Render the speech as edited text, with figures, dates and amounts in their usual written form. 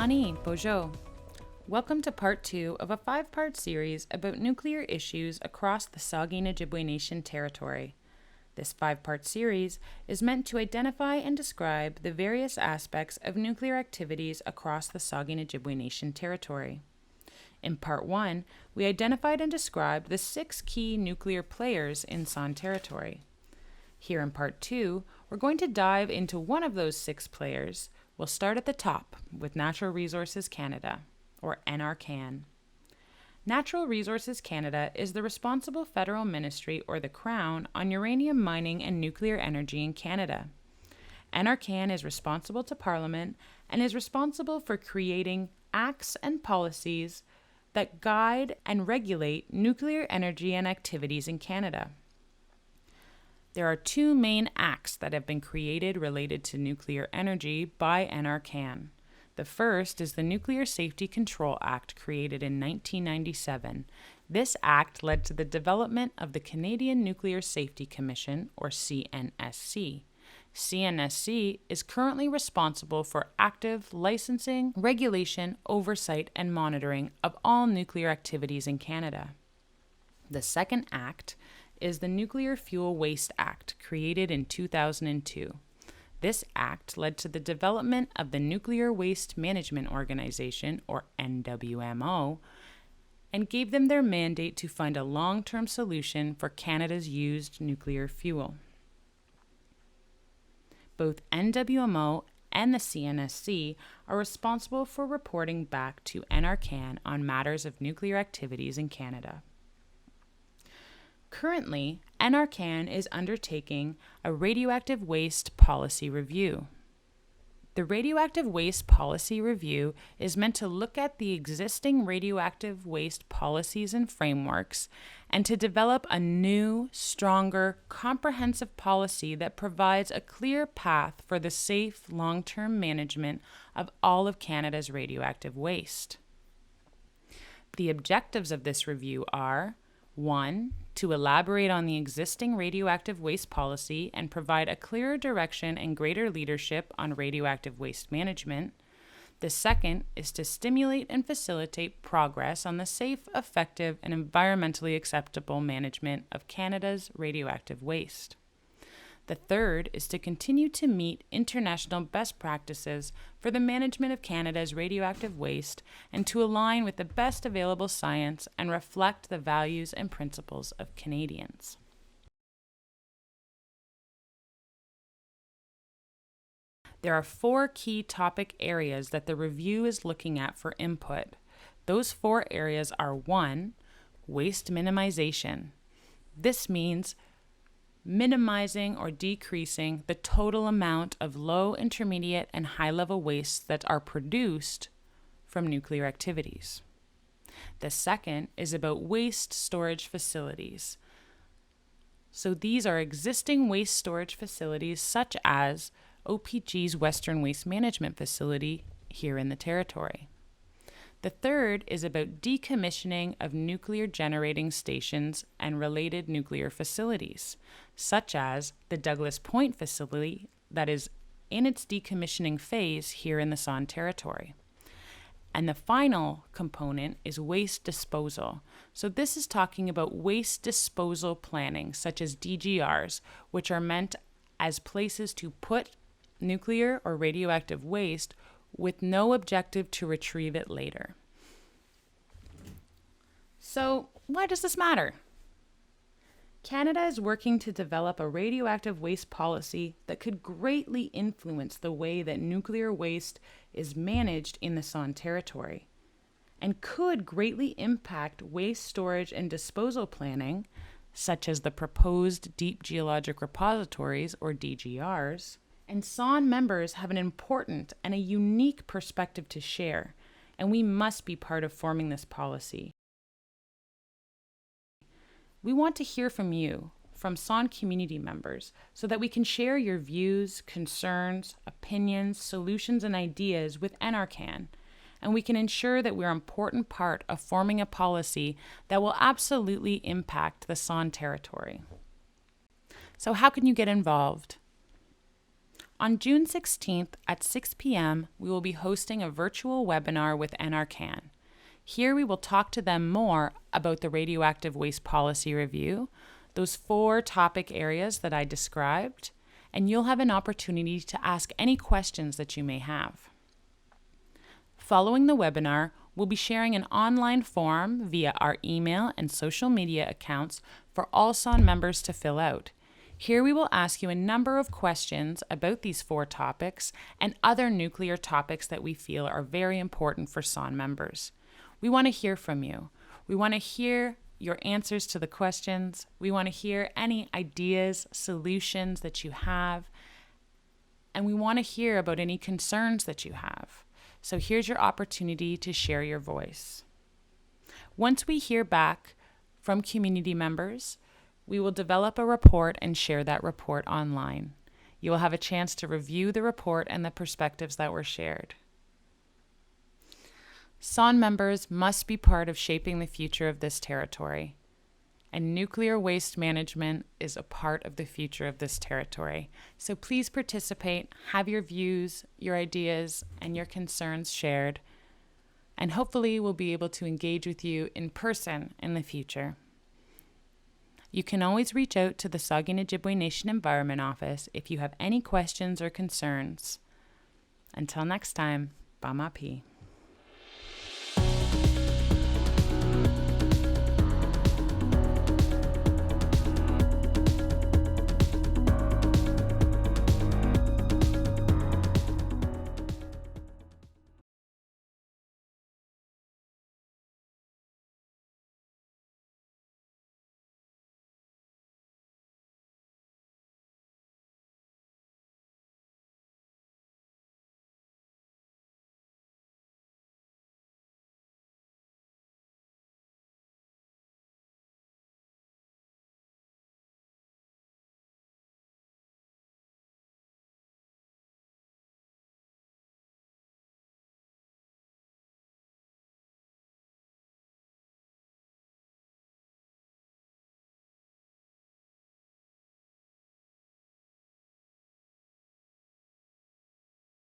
Aanii, Boozhoo. Welcome to part 2 of a 5-part series about nuclear issues across the Saugeen Ojibwe Nation territory. This 5-part series is meant to identify and describe the various aspects of nuclear activities across the Saugeen Ojibwe Nation territory. In part 1, we identified and described the 6 key nuclear players in San territory. Here in part 2, we're going to dive into one of those 6 players. We'll start at the top with Natural Resources Canada, or NRCan. Natural Resources Canada is the responsible federal ministry or the Crown on uranium mining and nuclear energy in Canada. NRCan is responsible to Parliament and is responsible for creating acts and policies that guide and regulate nuclear energy and activities in Canada. There are 2 main acts that have been created related to nuclear energy by NRCan. The first is the Nuclear Safety Control Act, created in 1997. This act led to the development of the Canadian Nuclear Safety Commission, or CNSC. CNSC is currently responsible for active licensing, regulation, oversight, and monitoring of all nuclear activities in Canada. The second act is the Nuclear Fuel Waste Act, created in 2002. This act led to the development of the Nuclear Waste Management Organization, or NWMO, and gave them their mandate to find a long-term solution for Canada's used nuclear fuel. Both NWMO and the CNSC are responsible for reporting back to NRCan on matters of nuclear activities in Canada. Currently, NRCan is undertaking a radioactive waste policy review. The radioactive waste policy review is meant to look at the existing radioactive waste policies and frameworks and to develop a new, stronger, comprehensive policy that provides a clear path for the safe, long-term management of all of Canada's radioactive waste. The objectives of this review are: 1. To elaborate on the existing radioactive waste policy and provide a clearer direction and greater leadership on radioactive waste management. The second is to stimulate and facilitate progress on the safe, effective, and environmentally acceptable management of Canada's radioactive waste. The third is to continue to meet international best practices for the management of Canada's radioactive waste and to align with the best available science and reflect the values and principles of Canadians. There are 4 key topic areas that the review is looking at for input. Those 4 areas are: 1. Waste minimization. This means minimizing or decreasing the total amount of low, intermediate, and high-level wastes that are produced from nuclear activities. The second is about waste storage facilities. So these are existing waste storage facilities such as OPG's Western Waste Management Facility here in the territory. The third is about decommissioning of nuclear generating stations and related nuclear facilities, such as the Douglas Point facility that is in its decommissioning phase here in the San territory. And the final component is waste disposal. So this is talking about waste disposal planning, such as DGRs, which are meant as places to put nuclear or radioactive waste with no objective to retrieve it later. So, why does this matter? Canada is working to develop a radioactive waste policy that could greatly influence the way that nuclear waste is managed in the San territory, and could greatly impact waste storage and disposal planning, such as the proposed Deep Geologic Repositories, or DGRs. And San members have an important and a unique perspective to share, and we must be part of forming this policy. We want to hear from you, from San community members, so that we can share your views, concerns, opinions, solutions, and ideas with NRCan, and we can ensure that we're an important part of forming a policy that will absolutely impact the San territory. So how can you get involved? On June 16th at 6 p.m., we will be hosting a virtual webinar with NRCan. Here we will talk to them more about the radioactive waste policy review, those 4 topic areas that I described, and you'll have an opportunity to ask any questions that you may have. Following the webinar, we'll be sharing an online form via our email and social media accounts for all SON members to fill out. Here we will ask you a number of questions about these 4 topics and other nuclear topics that we feel are very important for SON members. We want to hear from you. We want to hear your answers to the questions. We want to hear any ideas, solutions that you have, and we want to hear about any concerns that you have. So here's your opportunity to share your voice. Once we hear back from community members, we will develop a report and share that report online. You will have a chance to review the report and the perspectives that were shared. SON members must be part of shaping the future of this territory, and nuclear waste management is a part of the future of this territory. So please participate, have your views, your ideas, and your concerns shared, and hopefully we'll be able to engage with you in person in the future. You can always reach out to the Saugeen Ojibwe Nation Environment Office if you have any questions or concerns. Until next time, Bamapi.